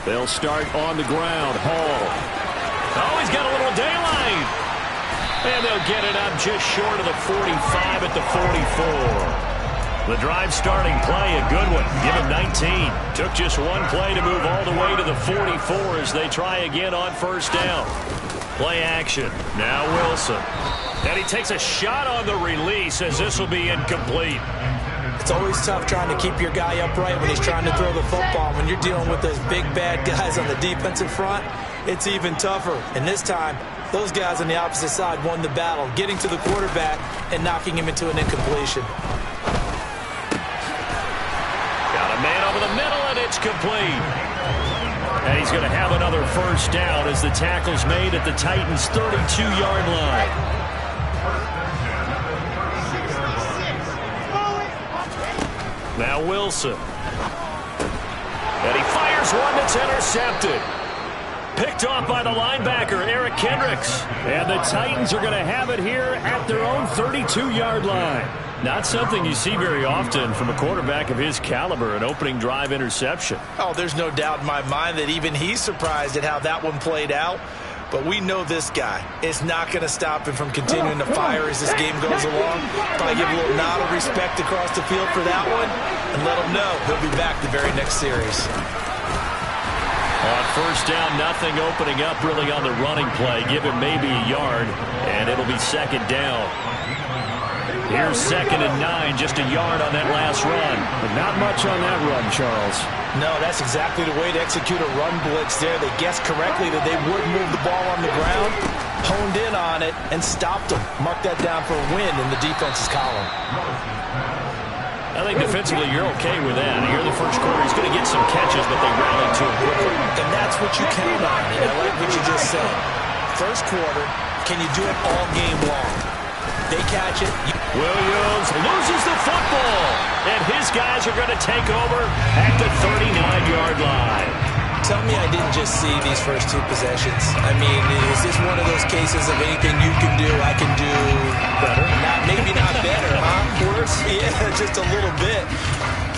They'll start on the ground. Hall. Oh, he's got a little daylight. And they'll get it up just short of the 45 at the 44. The drive starting play, a good one. Give him 19. Took just one play to move all the way to the 44 as they try again on first down. Play action. Now Wilson. And he takes a shot on the release as this will be incomplete. It's always tough trying to keep your guy upright when he's trying to throw the football. When you're dealing with those big, bad guys on the defensive front, it's even tougher. And this time, those guys on the opposite side won the battle, getting to the quarterback and knocking him into an incompletion. Got a man over the middle, and it's complete. And he's going to have another first down as the tackle's made at the Titans' 32-yard line. Now Wilson. And he fires one that's intercepted. Picked off by the linebacker, Eric Kendricks. And the Titans are going to have it here at their own 32-yard line. Not something you see very often from a quarterback of his caliber, an opening drive interception. Oh, there's no doubt in my mind that even he's surprised at how that one played out. But we know this guy is not going to stop him from continuing to fire as this game goes along. Probably give a little nod of respect across the field for that one and let him know he'll be back the very next series. On first down, nothing opening up really on the running play. Give him maybe a yard, and it'll be second down. Here's 2nd and 9, just a yard on that last run. But not much on that run, Charles. No, that's exactly the way to execute a run blitz there. They guessed correctly that they would move the ball on the ground, honed in on it, and stopped them. Mark that down for a win in the defense's column. I think defensively you're okay with that. Here in the first quarter, he's going to get some catches, but they rallied to him quickly. And that's what you count on. And I like what you just said. First quarter, can you do it all game long? They catch it. Williams loses the football. And his guys are going to take over at the 39-yard line. Tell me I didn't just see these first two possessions. I mean, is this one of those cases of anything you can do, I can do better? Maybe not better, huh? Worse? Yeah, just a little bit.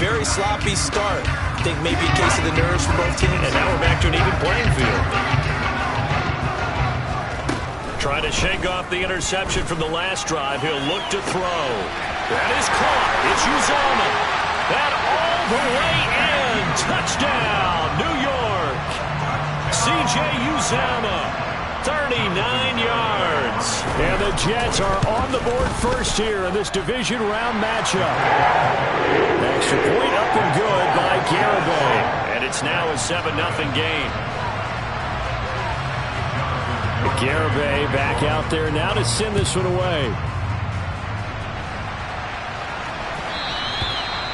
Very sloppy start. I think maybe a case of the nerves for both teams. And now we're back to an even playing field. Trying to shake off the interception from the last drive. He'll look to throw. That is caught. It's Uzomah. That all the way in. Touchdown, New York. C.J. Uzomah, 39 yards. And the Jets are on the board first here in this division round matchup. Extra point up and good by Garibay. And it's now a 7-0 game. Garibay back out there now to send this one away.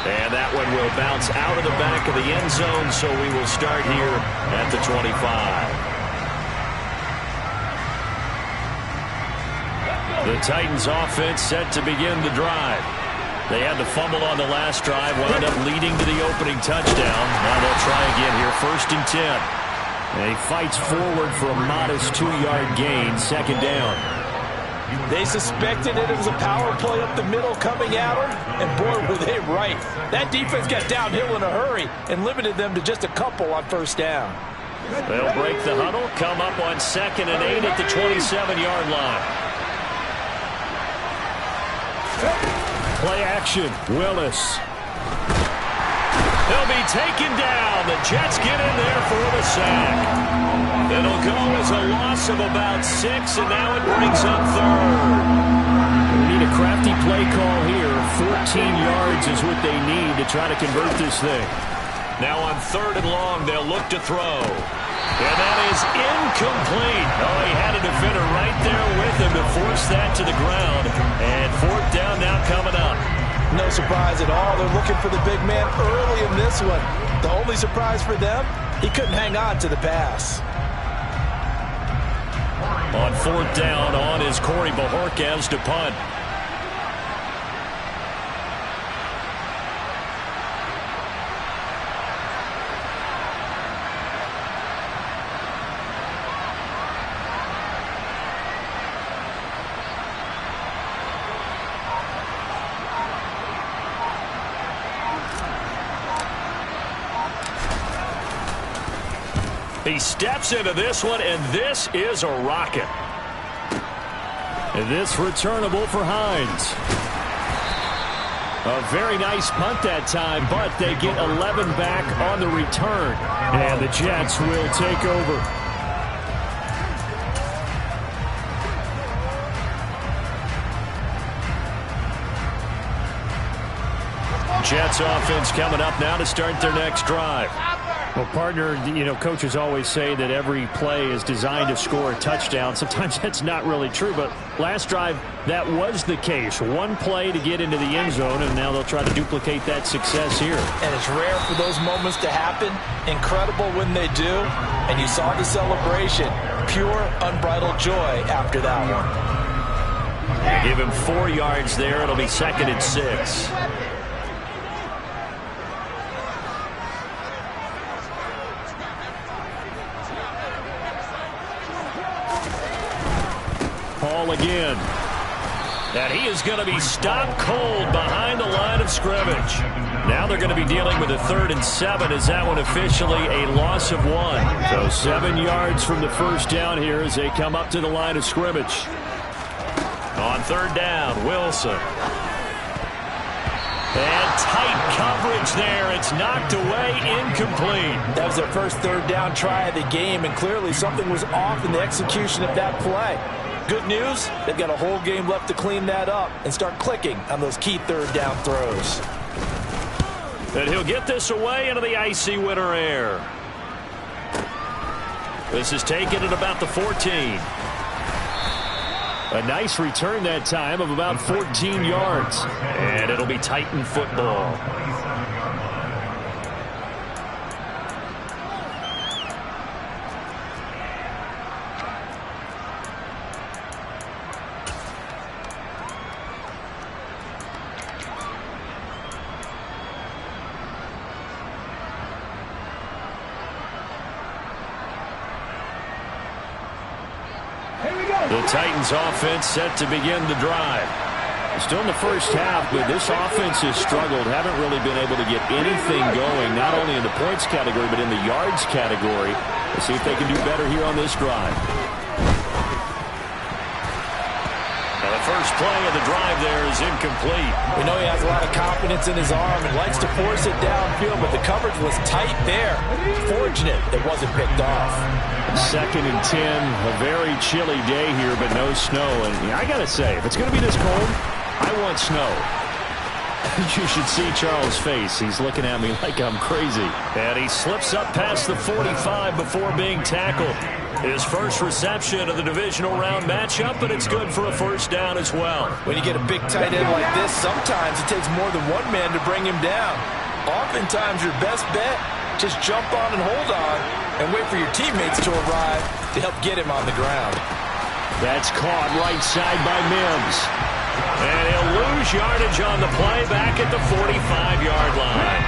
And that one will bounce out of the back of the end zone, so we will start here at the 25. The Titans offense set to begin the drive. They had the fumble on the last drive, wound up leading to the opening touchdown. Now they'll try again here, 1st and 10. And he fights forward for a modest 2-yard gain, 2nd down. They suspected it was a power play up the middle coming at them, and boy, were they right. That defense got downhill in a hurry and limited them to just a couple on first down. They'll break the huddle, come up on 2nd and 8 at the 27-yard line. Play action, Willis. He'll be taken down. The Jets get in there for the sack. It'll go as a loss of about 6, and now it brings up 3rd. We need a crafty play call here. 14 yards is what they need to try to convert this thing. Now on 3rd and long, they'll look to throw. And that is incomplete. Oh, he had a defender right there with him to force that to the ground. And 4th down now coming up. No surprise at all. They're looking for the big man early in this one. The only surprise for them, he couldn't hang on to the pass. On 4th down, on is Corey Bojorquez to punt. He steps into this one, and this is a rocket. And this returnable for Hines. A very nice punt that time, but they get 11 back on the return. And the Jets will take over. Jets offense coming up now to start their next drive. Well, partner, coaches always say that every play is designed to score a touchdown. Sometimes that's not really true, but last drive, that was the case. One play to get into the end zone, and now they'll try to duplicate that success here. And it's rare for those moments to happen. Incredible when they do. And you saw the celebration. Pure, unbridled joy after that one. Give him 4 yards there. It'll be 2nd and 6. Paul again. And he is going to be stopped cold behind the line of scrimmage. Now they're going to be dealing with a 3rd and 7. Is that one officially a loss of 1? So 7 yards from the first down here as they come up to the line of scrimmage. On 3rd down, Wilson. And tight coverage there. It's knocked away, incomplete. That was their first 3rd down try of the game, and clearly something was off in the execution of that play. Good news, they've got a whole game left to clean that up and start clicking on those key 3rd down throws. And he'll get this away into the icy winter air. This is taken at about the 14. A nice return that time of about 14 yards. And it'll be Titan football. The Titans offense set to begin the drive. Still in the first half, but this offense has struggled. Haven't really been able to get anything going, not only in the points category, but in the yards category. Let's see if they can do better here on this drive. Now the first play of the drive there is incomplete. We know he has a lot of confidence in his arm and likes to force it downfield, but the coverage was tight there. Fortunate it wasn't picked off. 2nd and 10, a very chilly day here, but no snow. And I got to say, if it's going to be this cold, I want snow. You should see Charles' face. He's looking at me like I'm crazy. And he slips up past the 45 before being tackled. His first reception of the divisional round matchup, but it's good for a first down as well. When you get a big tight end like this, sometimes it takes more than one man to bring him down. Oftentimes, your best bet, just jump on and hold on and wait for your teammates to arrive to help get him on the ground. That's caught right side by Mims. And he'll lose yardage on the play back at the 45-yard line.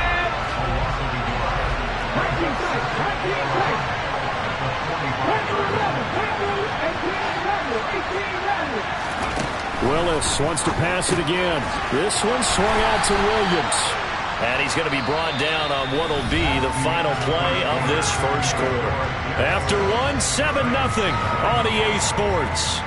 Willis wants to pass it again. This one swung out to Williams. And he's going to be brought down on what will be the final play of this first quarter. After one, 7-0 on EA Sports.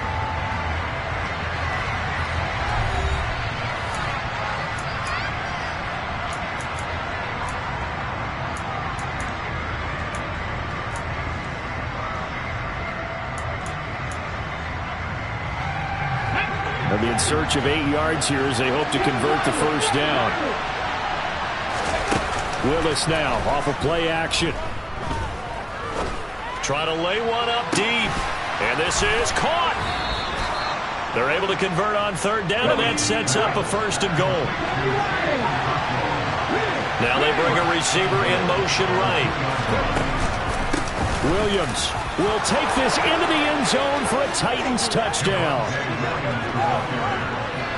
They'll be in search of 8 yards here as they hope to convert the first down. Willis now off of play action. Try to lay one up deep. And this is caught. They're able to convert on 3rd down, and that sets up a 1st and goal. Now they bring a receiver in motion right. Williams will take this into the end zone for a Titans touchdown.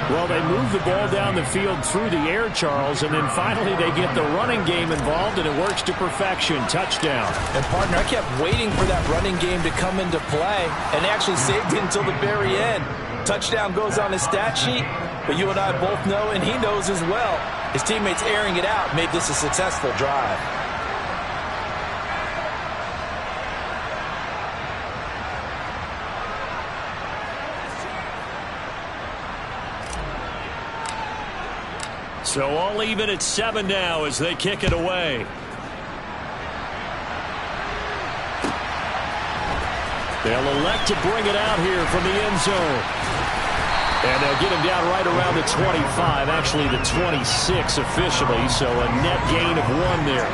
Well, they move the ball down the field through the air, Charles, and then finally they get the running game involved, and it works to perfection. Touchdown. And, partner, I kept waiting for that running game to come into play and actually saved it until the very end. Touchdown goes on his stat sheet, but you and I both know, and he knows as well, his teammates airing it out made this a successful drive. So all even at 7 now as they kick it away. They'll elect to bring it out here from the end zone. And they'll get him down right around the 25, actually the 26 officially, so a net gain of 1 there.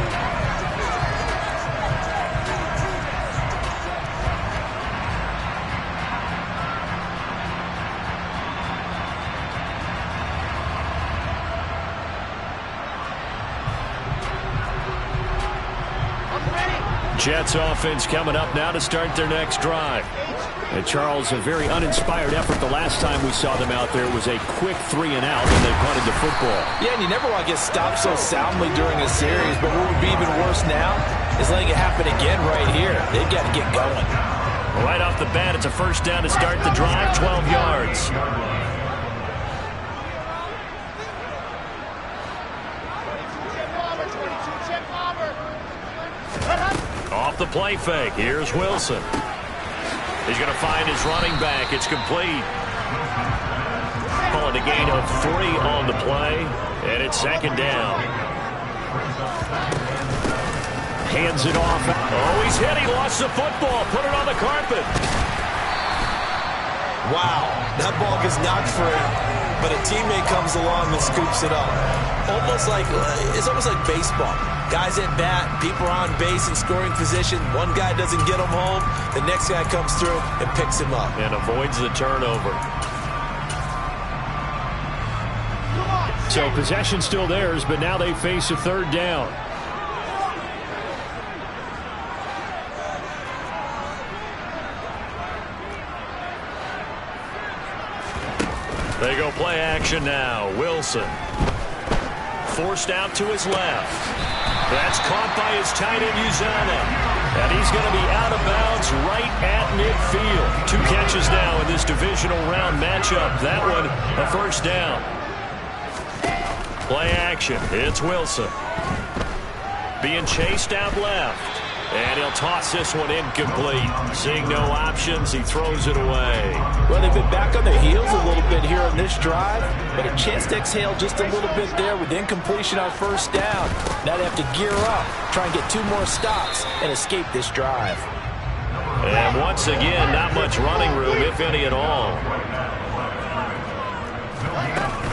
Jets offense coming up now to start their next drive. And Charles, a very uninspired effort the last time we saw them out there. It was a quick 3 and out when they punted the football. Yeah, and you never want to get stopped so soundly during a series, but what would be even worse now is letting it happen again right here. They've got to get going. Right off the bat, it's a first down to start the drive, 12 yards. Off the play fake, here's Wilson. He's going to find his running back. It's complete. Calling a gain of 3 on the play, and it's second down. Hands it off. Oh, he's hit. He lost the football. Put it on the carpet. Wow, that ball gets knocked free, but a teammate comes along and scoops it up. It's almost like baseball. Guys at bat, people are on base in scoring position. One guy doesn't get him home. The next guy comes through and picks him up. And avoids the turnover. So possession still theirs, but now they face a third down. They go play action now. Wilson. Forced out to his left. That's caught by his tight end, Uzana. And he's going to be out of bounds right at midfield. 2 catches now in this divisional round matchup. That one, a first down. Play action. It's Wilson. Being chased out left. And he'll toss this one incomplete. Seeing no options, he throws it away. Well, they've been back on their heels a little bit here on this drive, but a chance to exhale just a little bit there with incompletion on first down. Now they have to gear up, try and get 2 more stops, and escape this drive. And once again, not much running room, if any at all.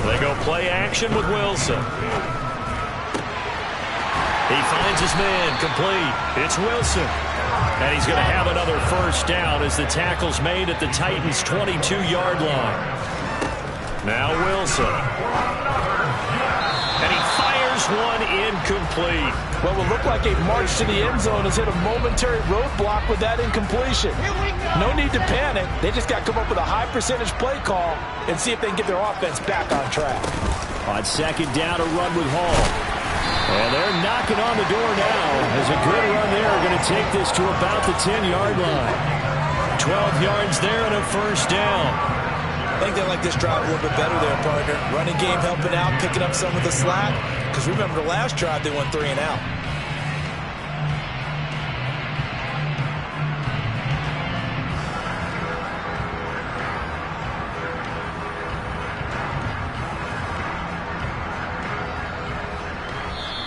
They go play action with Wilson. He finds his man, complete. It's Wilson. And he's going to have another first down as the tackle's made at the Titans' 22-yard line. Now Wilson. And he fires one incomplete. Well, it looked like a march to the end zone has hit a momentary roadblock with that incompletion. No need to panic. They just got to come up with a high-percentage play call and see if they can get their offense back on track. On second down, a run with Hall. And they're knocking on the door now as a good run there. Going to take this to about the 10-yard line. 12 yards there and a first down. I think they like this drive a little bit better there, partner. Running game helping out, picking up some of the slack. Because remember the last drive, they went 3 and out.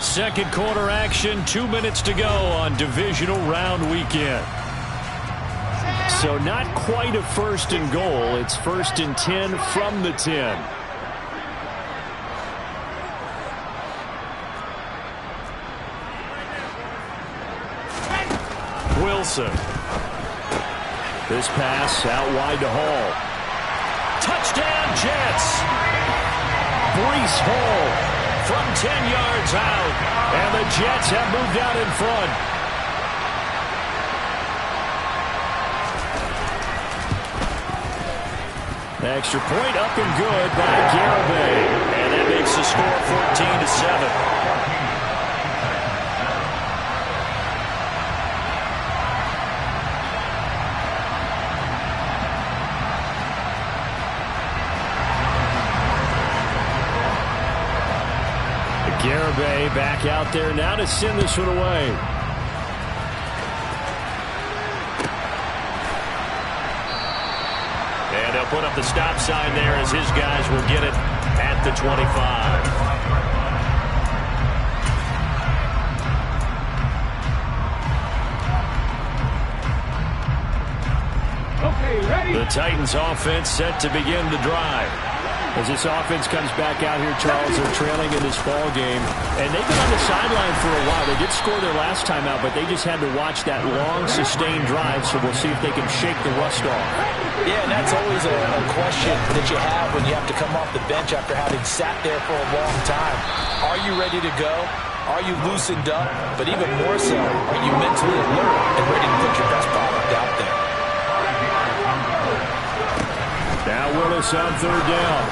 Second quarter action, 2 minutes to go on divisional round weekend. So not quite a first and goal. It's first and 10 from the 10. Wilson. This pass out wide to Hall. Touchdown Jets. Breece Hall. From 10 yards out, and the Jets have moved out in front. Extra point up and good by Garibay, and that makes the score 14-7. Garibay back out there now to send this one away. And they'll put up the stop sign there as his guys will get it at the 25. The Titans offense set to begin the drive. As this offense comes back out here, Charles, they're trailing in this ball game. And they've been on the sideline for a while. They did score their last time out, but they just had to watch that long, sustained drive, so we'll see if they can shake the rust off. Yeah, and that's always a question that you have when you have to come off the bench after having sat there for a long time. Are you ready to go? Are you loosened up? But even more so, are you mentally alert and ready to put your best product out there? Now Willis on third down.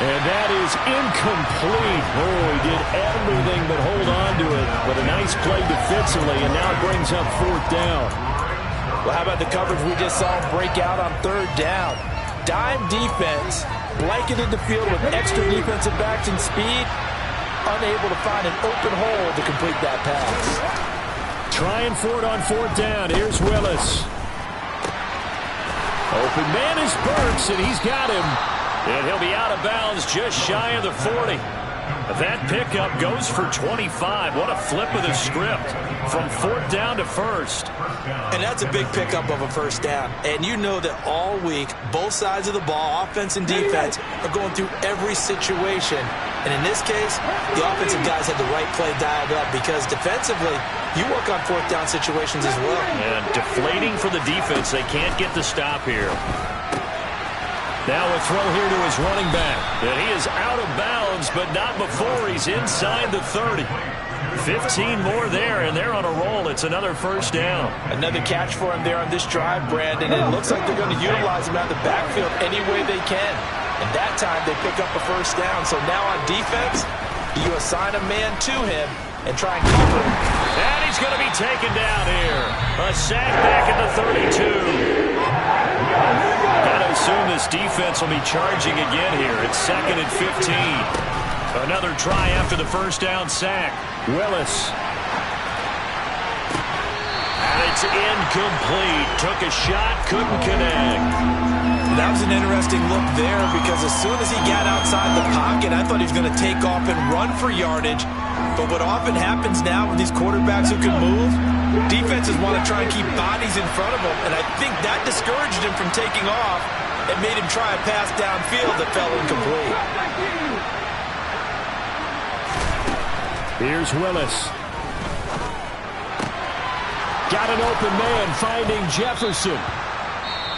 And that is incomplete. Oh, he did everything but hold on to it. But a nice play defensively, and now it brings up fourth down. Well, how about the coverage we just saw break out on third down? Dime defense, blanketed the field with extra defensive backs and speed, unable to find an open hole to complete that pass. Trying for it on fourth down. Here's Willis. Open man is Burks, and he's got him. And he'll be out of bounds just shy of the 40. That pickup goes for 25. What a flip of the script from fourth down to first. And that's a big pickup of a first down. And you know that all week, both sides of the ball, offense and defense, are going through every situation. And in this case, the offensive guys had the right play dialed up because defensively, you work on fourth down situations as well. And deflating for the defense. They can't get the stop here. Now a throw here to his running back. And he is out of bounds, but not before he's inside the 30. 15 more there, and they're on a roll. It's another first down. Another catch for him there on this drive, Brandon. And it looks like they're going to utilize him out of the backfield any way they can. And that time they pick up a first down. So now on defense, you assign a man to him and try and cover him. And he's going to be taken down here. A sack back at the 32. Got to assume this defense will be charging again here. It's second and 15. Another try after the first down sack. Willis. And it's incomplete. Took a shot, couldn't connect. That was an interesting look there because as soon as he got outside the pocket, I thought he was going to take off and run for yardage. But what often happens now with these quarterbacks who can move, defenses want to try and keep bodies in front of them, and I think that discouraged him from taking off and made him try a pass downfield that fell incomplete. Here's Willis. Got an open man finding Jefferson.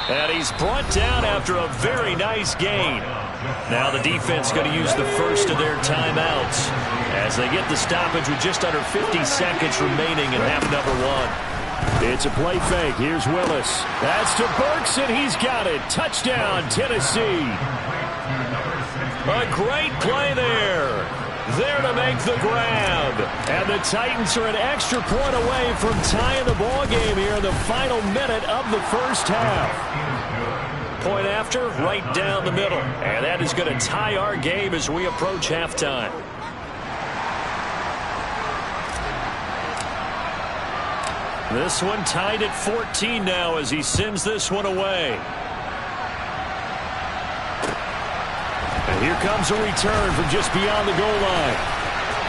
And he's brought down after a very nice gain. Now the defense going to use the first of their timeouts as they get the stoppage with just under 50 seconds remaining in half number one. It's a play fake. Here's Willis. That's to Burks, and he's got it. Touchdown, Tennessee. A great play there. There to make the grab. And the Titans are an extra point away from tying the ball game here in the final minute of the first half. Point after, right down the middle. And that is going to tie our game as we approach halftime. This one tied at 14 now as he sends this one away. And here comes a return from just beyond the goal line.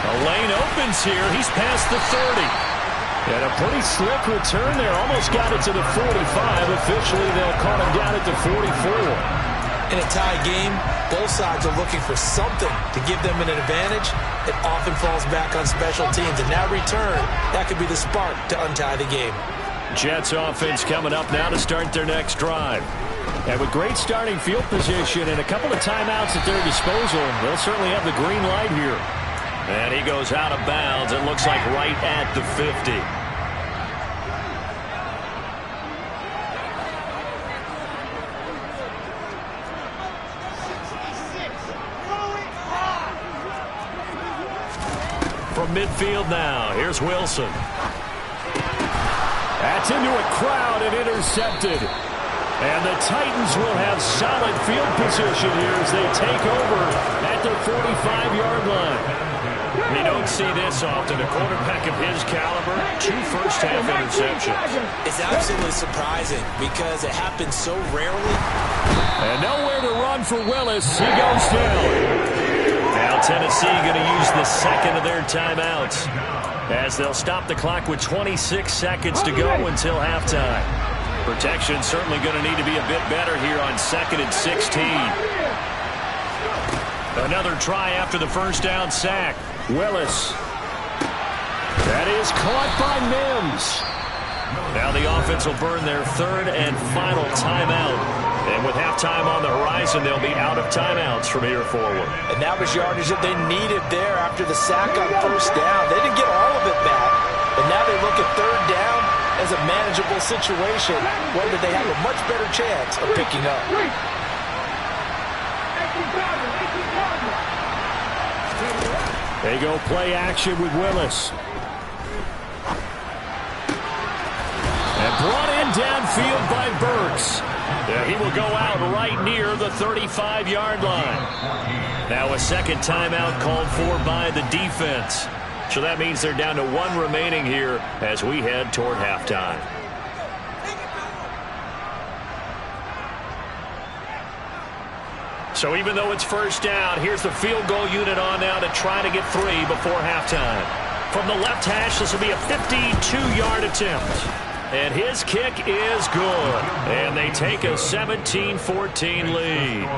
A lane opens here. He's past the 30. And a pretty slick return there. Almost got it to the 45. Officially, they'll call him down at the 44. In a tie game, both sides are looking for something to give them an advantage. It often falls back on special teams. And that return, that could be the spark to untie the game. Jets offense coming up now to start their next drive. And with great starting field position and a couple of timeouts at their disposal, they'll certainly have the green light here. And he goes out of bounds. It looks like right at the 50. From midfield now, here's Wilson. That's into a crowd and intercepted. And the Titans will have solid field position here as they take over at their 45-yard line. You don't see this often. A quarterback of his caliber, 2 first-half interceptions. It's absolutely surprising because it happens so rarely. And nowhere to run for Willis. He goes down. Now Tennessee going to use the second of their timeouts as they'll stop the clock with 26 seconds to go until halftime. Protection certainly going to need to be a bit better here on 2nd and 16. Another try after the first down sack. Willis. That is caught by Mims. Now the offense will burn their 3rd and final timeout. And with halftime on the horizon, they'll be out of timeouts from here forward. And that was yardage that they needed there after the sack on first down. They didn't get all of it back. But now they look at 3rd down as a manageable situation, one that they have a much better chance of picking up. They go play action with Willis. And brought in downfield by Burks. Yeah, he will go out right near the 35-yard line. Now a second timeout called for by the defense. So that means they're down to 1 remaining here as we head toward halftime. So even though it's first down, here's the field goal unit on now to try to get 3 before halftime. From the left hash, this will be a 52-yard attempt. And his kick is good. And they take a 17-14 lead.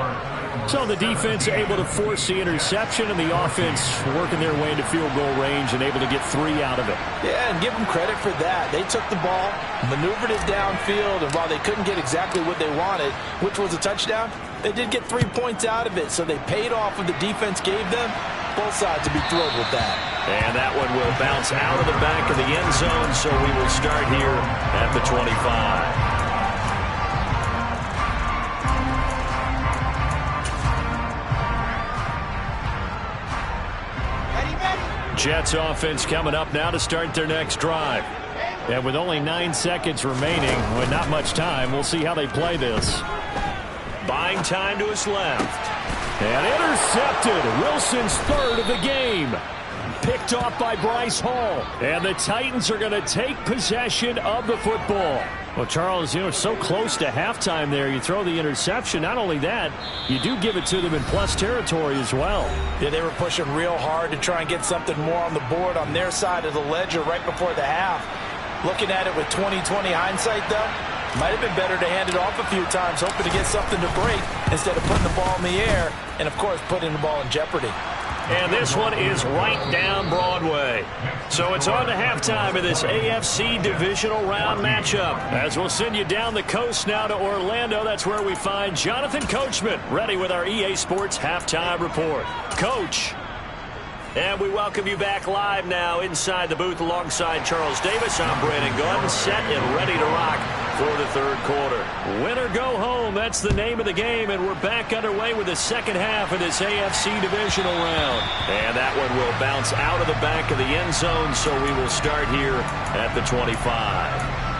So the defense able to force the interception, and the offense working their way into field goal range and able to get 3 out of it. Yeah, and give them credit for that. They took the ball, maneuvered it downfield, and while they couldn't get exactly what they wanted, which was a touchdown, they did get 3 points out of it, so they paid off what the defense gave them. Both sides will be thrilled with that. And that one will bounce out of the back of the end zone, so we will start here at the 25. Jets offense coming up now to start their next drive. And with only 9 seconds remaining, with not much time, we'll see how they play this. Buying time to his left. And intercepted. Wilson's 3rd of the game. Picked off by Bryce Hall. And the Titans are going to take possession of the football. Well, Charles, so close to halftime there. You throw the interception. Not only that, you do give it to them in plus territory as well. Yeah, they were pushing real hard to try and get something more on the board on their side of the ledger right before the half. Looking at it with 20/20 hindsight, though, might have been better to hand it off a few times, hoping to get something to break instead of putting the ball in the air and, of course, putting the ball in jeopardy. And this one is right down Broadway. So it's on to halftime of this AFC divisional round matchup. As we'll send you down the coast now to Orlando. That's where we find Jonathan Coachman ready with our EA Sports halftime report. Coach. And we welcome you back live now inside the booth alongside Charles Davis. I'm Brandon Gordon, set and ready to rock for the 3rd quarter. Win or go home, that's the name of the game, and we're back underway with the second half of this AFC divisional round. And that one will bounce out of the back of the end zone, so we will start here at the 25.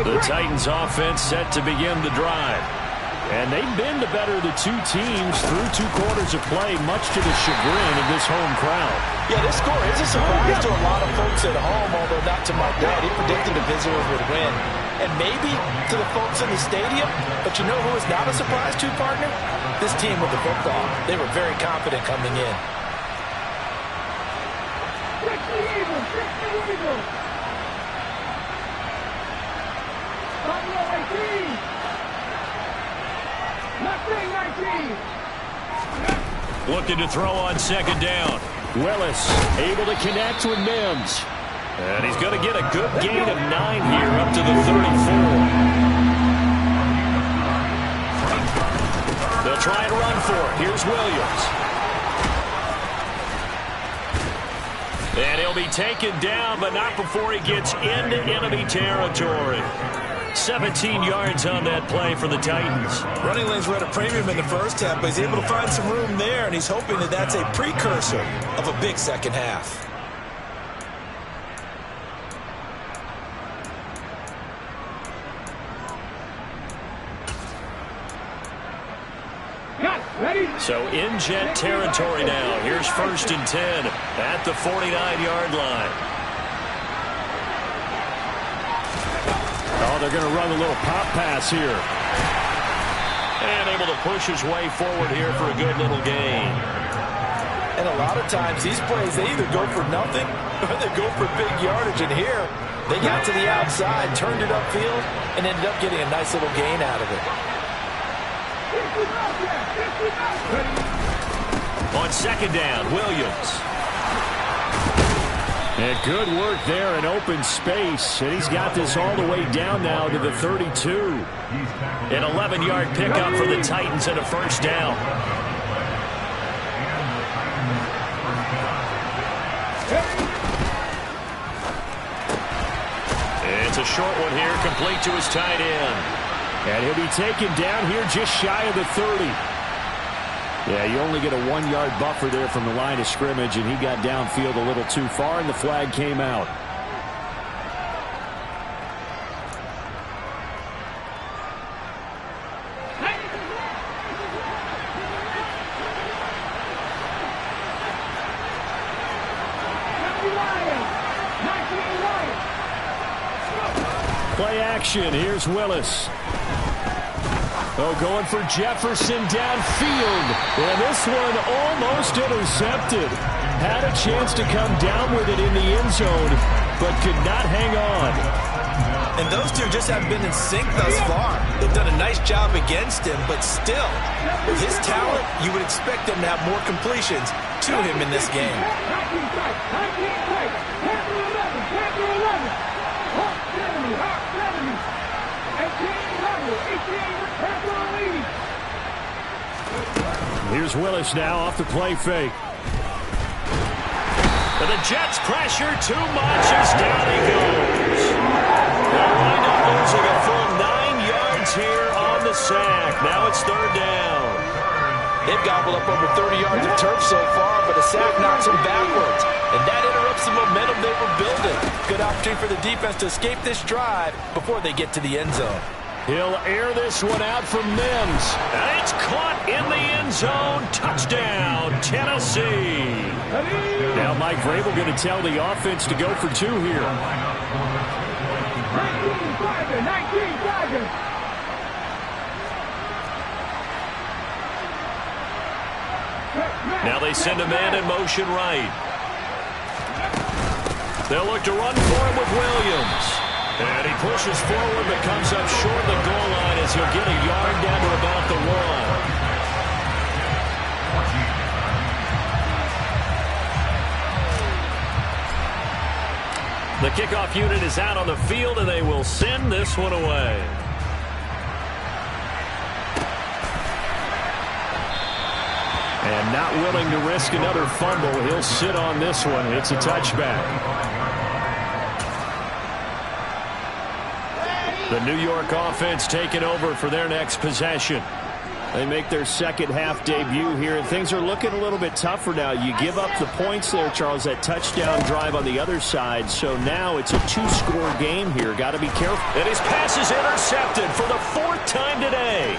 The Titans offense set to begin the drive. And they've been the better of the 2 teams through 2 quarters of play, much to the chagrin of this home crowd. Yeah, this score is a surprise to a lot of folks at home, although not to my dad. He predicted the visitors would win. And maybe to the folks in the stadium, but you know who is not a surprise to, partner? This team with the football. They were very confident coming in. Looking to throw on second down. Willis able to connect with Mims. And he's going to get a good gain of 9 here up to the 34. They'll try and run for it. Here's Williams. And he'll be taken down, but not before he gets into enemy territory. 17 yards on that play for the Titans. Running lanes were at a premium in the first half, but he's able to find some room there, and he's hoping that that's a precursor of a big second half. So in Jet territory now. Here's 1st and 10 at the 49-yard line. Oh, they're going to run a little pop pass here. And able to push his way forward here for a good little gain. And a lot of times these plays, they either go for nothing or they go for big yardage. And here, they got to the outside, turned it upfield, and ended up getting a nice little gain out of it. On second down, Williams. And good work there in open space. And he's got this all the way down now to the 32. An 11-yard pickup for the Titans and a first down. It's a short one here, complete to his tight end. And he'll be taken down here just shy of the 30. Yeah, you only get a 1-yard buffer there from the line of scrimmage, and he got downfield a little too far, and the flag came out. Play action. Here's Willis. Oh, going for Jefferson downfield. And this one almost intercepted. Had a chance to come down with it in the end zone, but could not hang on. And those two just haven't been in sync thus far. They've done a nice job against him, but still, with his talent, you would expect them to have more completions to him in this game. Here's Willis now off the play fake. But the Jets pressure too much as down he goes. They'll wind up losing a full 9 yards here on the sack. Now it's third down. They've gobbled up over 30 yards of turf so far, but a sack knocks them backwards. And that interrupts the momentum they were building. Good opportunity for the defense to escape this drive before they get to the end zone. He'll air this one out from Mims. And it's caught in the end zone. Touchdown, Tennessee. Now Mike Vrabel going to tell the offense to go for 2 here. 19 Now they send a man in motion right. They'll look to run for him with Williams. And he pushes forward but comes up short of the goal line as he'll get a yard down to about the 1. The kickoff unit is out on the field, and they will send this one away. And not willing to risk another fumble, he'll sit on this one. It's a touchback. The New York offense taking over for their next possession. They make their second half debut here, and things are looking a little bit tougher now. You give up the points there, Charles, that touchdown drive on the other side. So now it's a 2-score game here. Got to be careful. And his pass is intercepted for the 4th time today.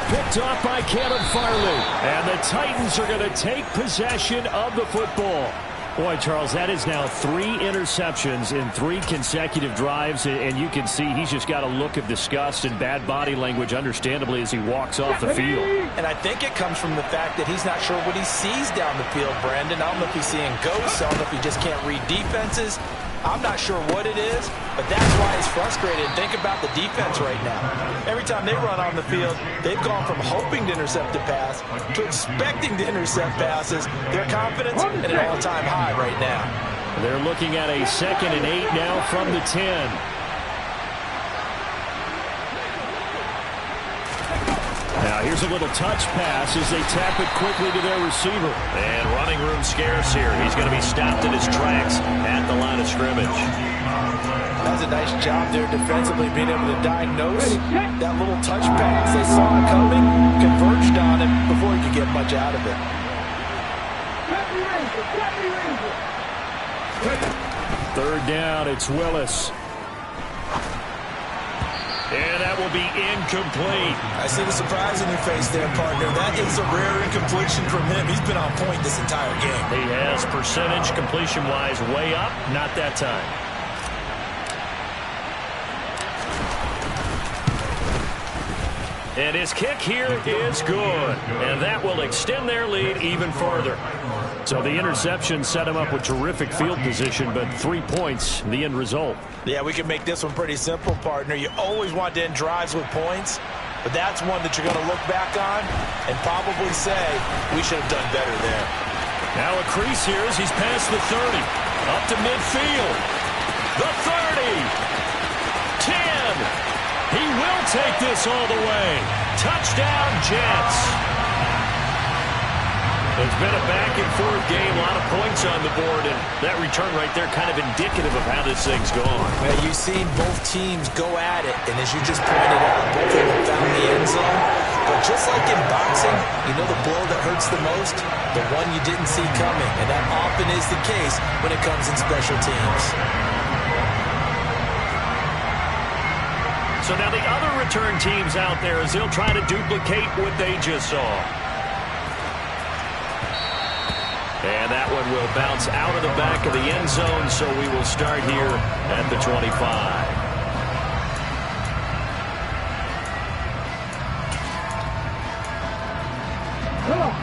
Picked off by Caleb Farley. And the Titans are going to take possession of the football. Boy, Charles, that is now 3 interceptions in 3 consecutive drives, and you can see he's just got a look of disgust and bad body language, understandably, as he walks off the field. And I think it comes from the fact that he's not sure what he sees down the field, Brandon. I don't know if he's seeing ghosts. I don't know if he just can't read defenses. I'm not sure what it is, but that's why he's frustrated. Think about the defense right now. Every time they run on the field, they've gone from hoping to intercept a pass to expecting to intercept passes. Their confidence at an all-time high right now. They're looking at a 2nd and 8 now from the 10. Now here's a little touch pass as they tap it quickly to their receiver. And running room scarce here. He's going to be stopped in his tracks at the line of scrimmage. That's a nice job there defensively, being able to diagnose that little touch pass. They saw it coming, converged on it before he could get much out of it. 3rd down, it's Willis. And that will be incomplete. I see the surprise in your face there, partner. That is a rare incompletion from him. He's been on point this entire game. He has percentage completion-wise way up. Not that time. And his kick here is good. And that will extend their lead even further. So the interception set him up with terrific field position, but 3 points, the end result. Yeah, we can make this one pretty simple, partner. You always want to end drives with points, but that's one that you're going to look back on and probably say, we should have done better there. Now a crease here as he's past the 30. Up to midfield. The 30. 10. He will take this all the way. Touchdown, Jets. It's been a back-and-forth game, a lot of points on the board, and that return right there kind of indicative of how this thing's gone. Well, you've seen both teams go at it, and as you just pointed out, both of them found the end zone. But just like in boxing, you know the blow that hurts the most? The one you didn't see coming, and that often is the case when it comes in special teams. So now the other return teams out there as they'll try to duplicate what they just saw. And that one will bounce out of the back of the end zone, so we will start here at the 25.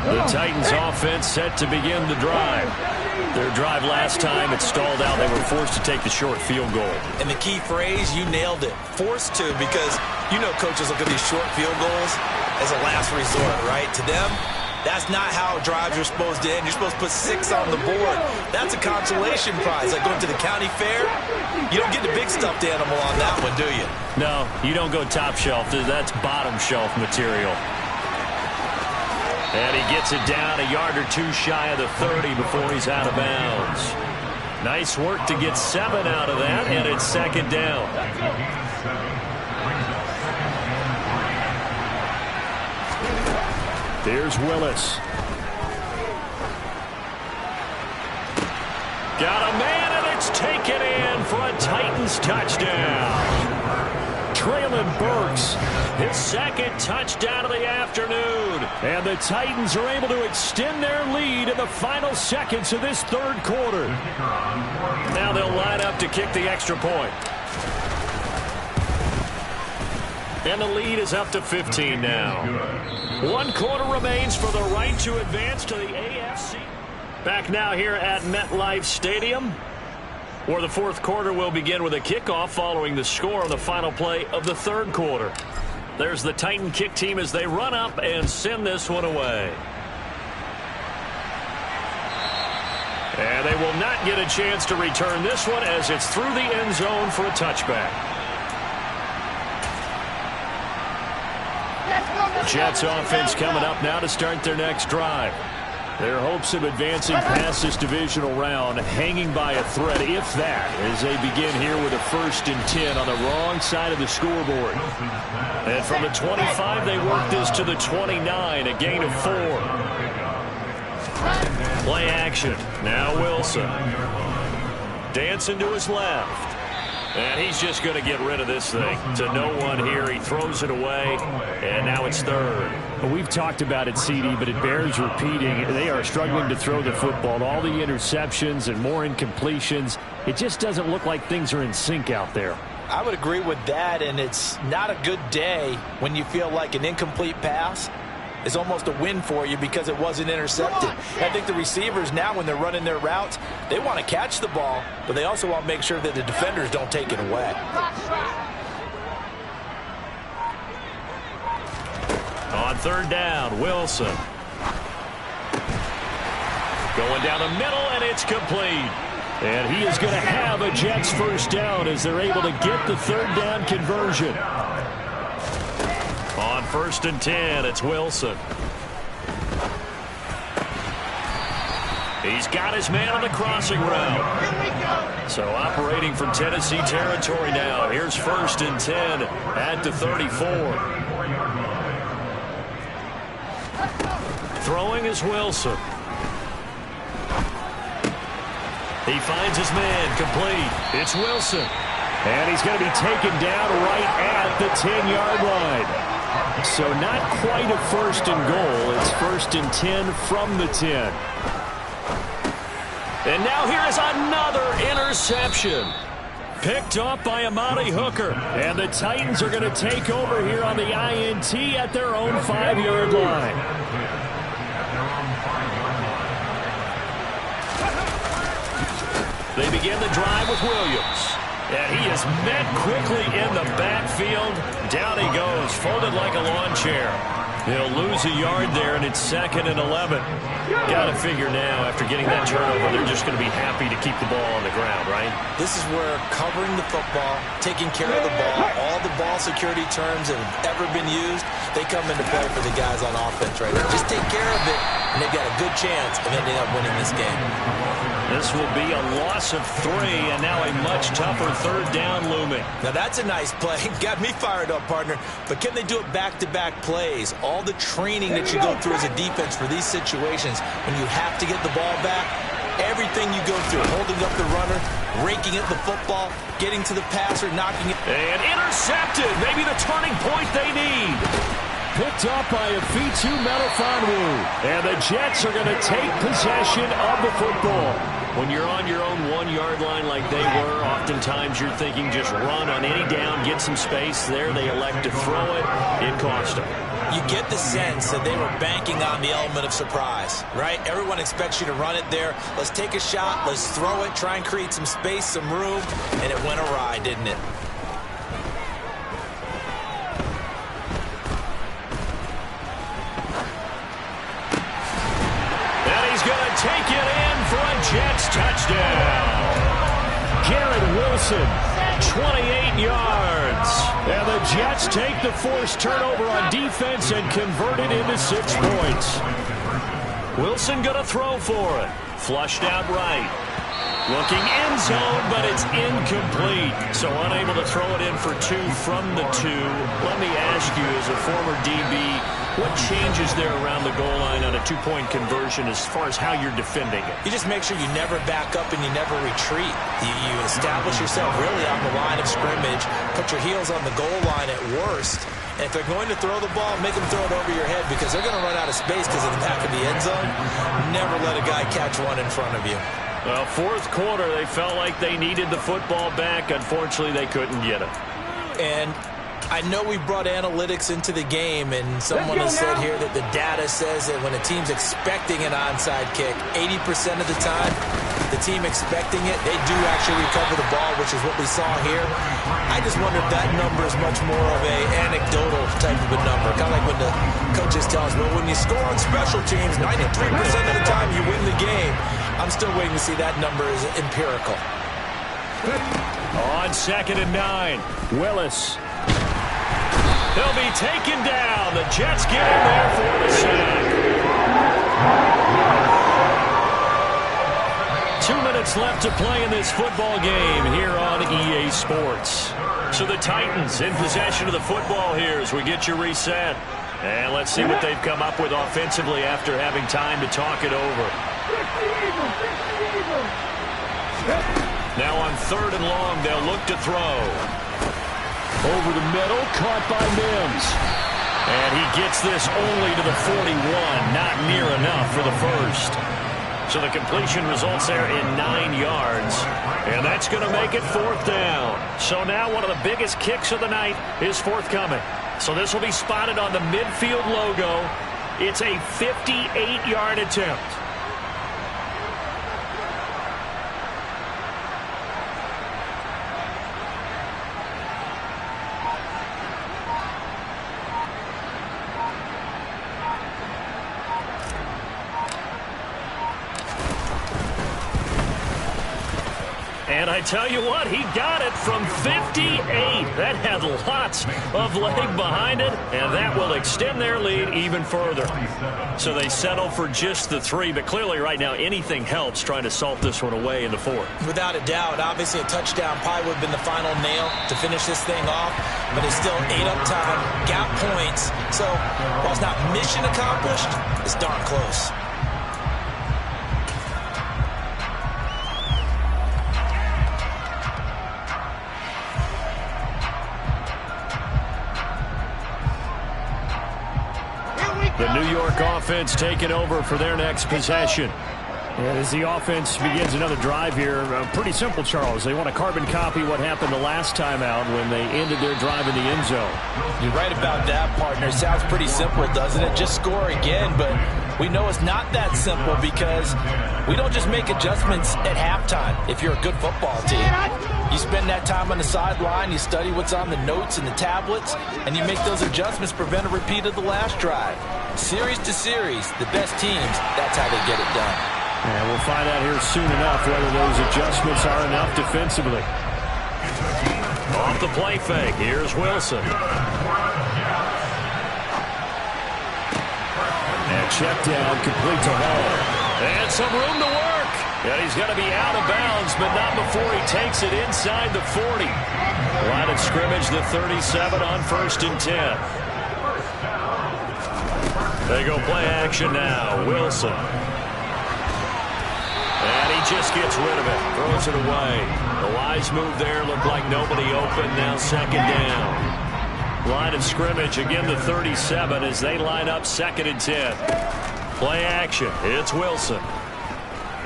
The Titans offense set to begin the drive. Their drive last time, it stalled out. They were forced to take the short field goal. And the key phrase, you nailed it. Forced to, because you know coaches look at these short field goals as a last resort, right? To them, that's not how drives are supposed to end. You're supposed to put 6 on the board. That's a consolation prize. Like going to the county fair, you don't get the big stuffed animal on that one, do you? No, you don't go top shelf. That's bottom shelf material. And he gets it down a yard or two shy of the 30 before he's out of bounds. Nice work to get 7 out of that, and it's second down. Here's Willis. Got a man, and it's taken in for a Titans touchdown. Traylon Burks, his second touchdown of the afternoon. And the Titans are able to extend their lead in the final seconds of this third quarter. Now they'll line up to kick the extra point. And the lead is up to 15 now. 1 quarter remains for the right to advance to the AFC. Back now here at MetLife Stadium, where the fourth quarter will begin with a kickoff following the score on the final play of the third quarter. There's the Titan kick team as they run up and send this one away. And they will not get a chance to return this one as it's through the end zone for a touchback. Jets offense coming up now to start their next drive. Their hopes of advancing past this divisional round hanging by a thread, if that, as they begin here with a 1st and 10 on the wrong side of the scoreboard. And from the 25, they work this to the 29, a gain of 4. Play action. Now Wilson. Dancing to his left. And he's just going to get rid of this thing. To no one here. He throws it away, and now it's third. Well, we've talked about it, CD, but it bears repeating. They are struggling to throw the football. All the interceptions and more incompletions. It just doesn't look like things are in sync out there. I would agree with that, and it's not a good day when you feel like an incomplete pass is almost a win for you because it wasn't intercepted. I think the receivers now, when they're running their routes, they want to catch the ball, but they also want to make sure that the defenders don't take it away. On third down, Wilson. Going down the middle, and it's complete. And he is going to have a Jets first down as they're able to get the third down conversion. On 1st and 10, it's Wilson. He's got his man on the crossing route. So operating from Tennessee territory now. Here's 1st and 10 at the 34. Throwing is Wilson. He finds his man complete. It's Wilson. And he's going to be taken down right at the 10-yard line. So not quite a 1st and goal. It's 1st and 10 from the 10. And now here is another interception. Picked off by Amani Hooker. And the Titans are going to take over here on the INT at their own 5-yard line. They begin the drive with Williams. And he is met quickly in the backfield. Down he goes, folded like a lawn chair. They'll lose a yard there, and it's 2nd and 11. Got to figure now, after getting that turnover, they're just going to be happy to keep the ball on the ground, right? This is where covering the football, taking care of the ball, all the ball security terms that have ever been used, they come into play for the guys on offense right now. Just take care of it, and they've got a good chance of ending up winning this game. This will be a loss of 3, and now a much tougher 3rd down looming. Now that's a nice play. Got me fired up, partner. But can they do it back-to-back plays? All the training that you go through as a defense for these situations, when you have to get the ball back, everything you go through, holding up the runner, raking at the football, getting to the passer, knocking it. And intercepted. Maybe the turning point they need. Picked up by Afitu Melifonwu. And the Jets are going to take possession of the football. When you're on your own 1-yard line like they were, oftentimes you're thinking just run on any down, get some space. There they elect to throw it. It cost them. You get the sense that they were banking on the element of surprise, right? Everyone expects you to run it there. Let's take a shot. Let's throw it. Try and create some space, some room. And it went awry, didn't it? Take it in for a Jets touchdown. Garrett Wilson, 28 yards. And the Jets take the forced turnover on defense and convert it into 6 points. Wilson going to throw for it. Flushed out right. Looking end zone, but it's incomplete. So unable to throw it in for 2 from the 2. Let me ask you, as a former DB, what changes there around the goal line on a 2-point conversion as far as how you're defending it? You just make sure you never back up and you never retreat. You establish yourself really on the line of scrimmage, put your heels on the goal line at worst, and if they're going to throw the ball, make them throw it over your head because they're going to run out of space because of the back of the end zone. Never let a guy catch one in front of you. Well, 4th quarter, they felt like they needed the football back. Unfortunately, they couldn't get it. And I know we brought analytics into the game, and someone has said here that the data says that when a team's expecting an onside kick, 80% of the time, the team expecting it, they do actually recover the ball, which is what we saw here. I just wonder if that number is much more of a anecdotal type of a number. Kind of like when the coaches tell us, well, when you score on special teams, 93% of the time you win the game. I'm still waiting to see that number is empirical. On 2nd and 9, Willis. He'll be taken down. The Jets get in there for the sack. 2 minutes left to play in this football game here on EA Sports. So the Titans in possession of the football here as we get you reset. And let's see what they've come up with offensively after having time to talk it over. Now on 3rd and long, they'll look to throw. Over the middle, caught by Mims. And he gets this only to the 41, not near enough for the first. So the completion results there in 9 yards. And that's going to make it 4th down. So now one of the biggest kicks of the night is forthcoming. So this will be spotted on the midfield logo. It's a 58-yard attempt. And I tell you what, he got it from 58. That had lots of leg behind it, and that will extend their lead even further. So they settle for just the 3, but clearly right now anything helps trying to salt this one away in the 4th. Without a doubt, obviously a touchdown probably would have been the final nail to finish this thing off, but it's still 8 up time, got points. So while it's not mission accomplished, it's darn close. The New York offense taking over for their next possession. And as the offense begins another drive here, pretty simple, Charles. They want to carbon copy what happened the last time out when they ended their drive in the end zone. You're right about that, partner. Sounds pretty simple, doesn't it? Just score again, but We know it's not that simple because we don't just make adjustments at halftime if you're a good football team. You spend that time on the sideline, you study what's on the notes and the tablets, and you make those adjustments to prevent a repeat of the last drive. Series to series, the best teams, that's how they get it done. And we'll find out here soon enough whether those adjustments are enough defensively. Off the play fake, here's Wilson. And check down, complete to Hall. And some room to work. And he's going to be out of bounds, but not before he takes it inside the 40. Line of scrimmage, the 37 on 1st and 10. They go play action now. Wilson. And he just gets rid of it. Throws it away. The wise move there. Looked like nobody open. Now 2nd down. Line of scrimmage, again the 37 as they line up 2nd and 10. Play action. It's Wilson.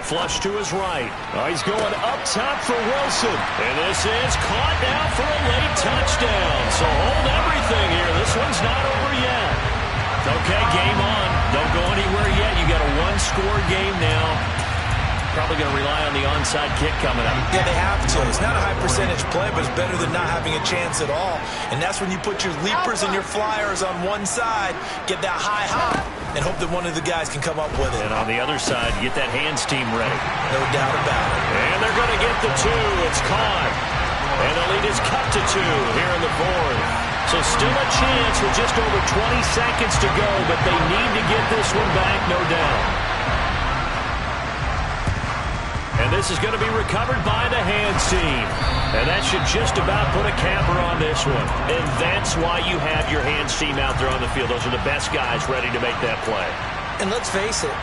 Flush to his right. Oh, he's going up top for Wilson. And this is caught now for a late touchdown. So hold everything here. This one's not over yet. Okay, game on. Don't go anywhere yet. You got a one-score game now. Probably going to rely on the onside kick coming up. Yeah, they have to. It's not a high percentage play, but it's better than not having a chance at all. And that's when you put your leapers and your flyers on one side, get that high hop, and hope that one of the guys can come up with it. And on the other side, get that hands team ready. No doubt about it. And they're going to get the 2. It's caught. And the lead is cut to 2 here in the 4th. So still a chance with just over 20 seconds to go, but they need to get this one back, no doubt. And this is going to be recovered by the hands team. And that should just about put a capper on this one. And that's why you have your hands team out there on the field. Those are the best guys ready to make that play. And let's face it,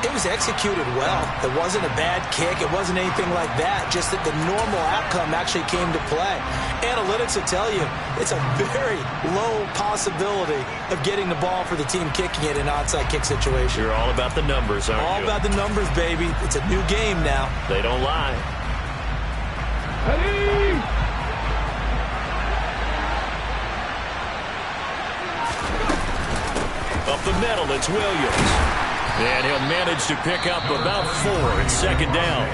it was executed well. It wasn't a bad kick. It wasn't anything like that. Just that the normal outcome actually came to play. Analytics will tell you it's a very low possibility of getting the ball for the team kicking it in an onside kick situation. You're all about the numbers, aren't you? All about the numbers, baby. It's a new game now. They don't lie. Ready? Up the middle, it's Williams. And he'll manage to pick up about 4 at 2nd down.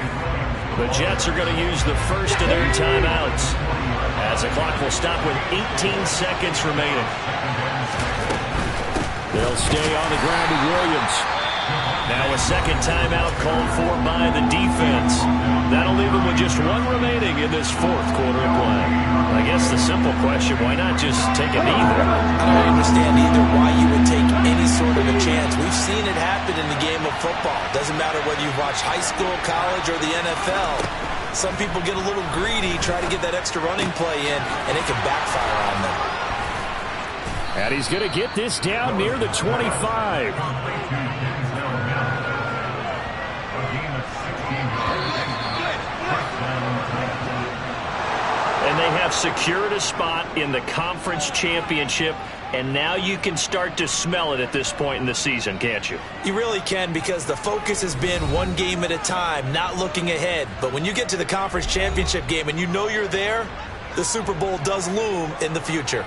The Jets are going to use the first of their timeouts as the clock will stop with 18 seconds remaining. They'll stay on the ground with Williams. Now a second timeout called for by the defense. That'll leave them with just 1 remaining in this 4th quarter of play. I guess the simple question, why not just take a knee there? I don't understand either why you would take any sort of a chance. We've seen it happen in the game of football. Doesn't matter whether you've watched high school, college, or the NFL. Some people get a little greedy, try to get that extra running play in, and it can backfire on them. And he's going to get this down near the 25. And they have secured a spot in the conference championship, and now you can start to smell it at this point in the season, can't you? You really can, because the focus has been one game at a time, not looking ahead. But when you get to the conference championship game and you know you're there, the Super Bowl does loom in the future.